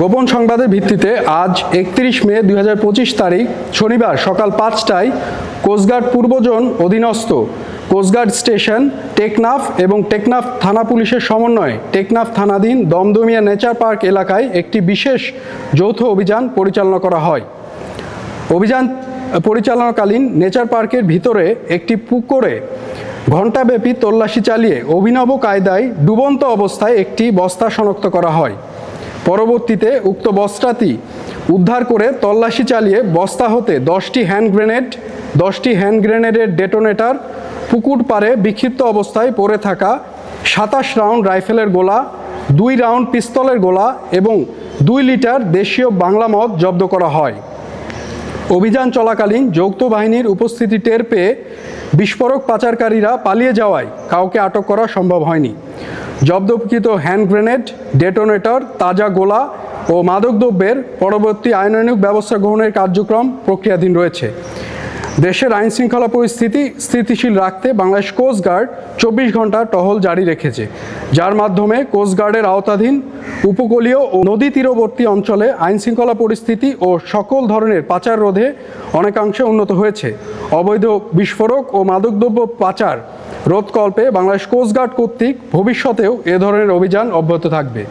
গোপন সংবাদের ভিত্তিতে আজ 31 মে 2025 তারিখ শনিবার সকাল 5টায় কোস্টগার্ড পূর্ব জোন অধীনস্থ কোস্টগার্ড স্টেশন টেকনাফ এবং টেকনাফ থানা পুলিশের সমন্বয়ে টেকনাফ থানাধীন দমদমিয়া নেচার পার্ক এলাকায় একটি বিশেষ যৌথ অভিযান পরিচালনা করা হয়। অভিযান পরিচালনাকালীন নেচার পার্কের ভিতরে একটি পুকুরে ঘণ্টাব্যাপী তল্লাশি চালিয়ে অভিনব কায়দায় ডুবন্ত অবস্থায় একটি বস্তা শনাক্ত করা হয়। পরবর্তীতে উক্ত বস্তাটি উদ্ধার করে তল্লাশি চালিয়ে বস্তা হতে 10টি হ্যান্ড গ্রেনেডের ডেটোনেটর, পুকুর পাড়ে বিক্ষিপ্ত অবস্থায় পড়ে থাকা 27 রাউন্ড রাইফেলের গোলা, 2 রাউন্ড পিস্তলের গোলা এবং 2 লিটার দেশীয় বাংলা মদ জব্দ করা হয়। অভিযান চলাকালীন যৌথ বাহিনীর উপস্থিতি টের পেয়ে বিস্ফোরক পাচারকারীরা পালিয়ে যাওয়ায় কাউকে আটক করা সম্ভব হয়নি। জব্দকৃত হ্যান্ড গ্রেনেড, ডেটোনেটর, তাজা গোলা ও মাদকদ্রব্যের পরবর্তী আইনানুগ ব্যবস্থা গ্রহণের কার্যক্রম প্রক্রিয়াধীন রয়েছে। দেশের আইন শৃঙ্খলা পরিস্থিতি স্থিতিশীল রাখতে বাংলাদেশ কোস্টগার্ড 24 ঘন্টা টহল জারি রেখেছে, যার মাধ্যমে কোস্টগার্ডের আওতাধীন উপকূলীয় ও নদী তীরবর্তী অঞ্চলে আইন শৃঙ্খলা পরিস্থিতি ও সকল ধরনের পাচার রোধে অনেকাংশে উন্নত হয়েছে। অবৈধ বিস্ফোরক ও মাদকদ্রব্য পাচার রোধকল্পে বাংলাদেশ কোস্টগার্ড কর্তৃক ভবিষ্যতেও এ ধরনের অভিযান অব্যাহত থাকবে।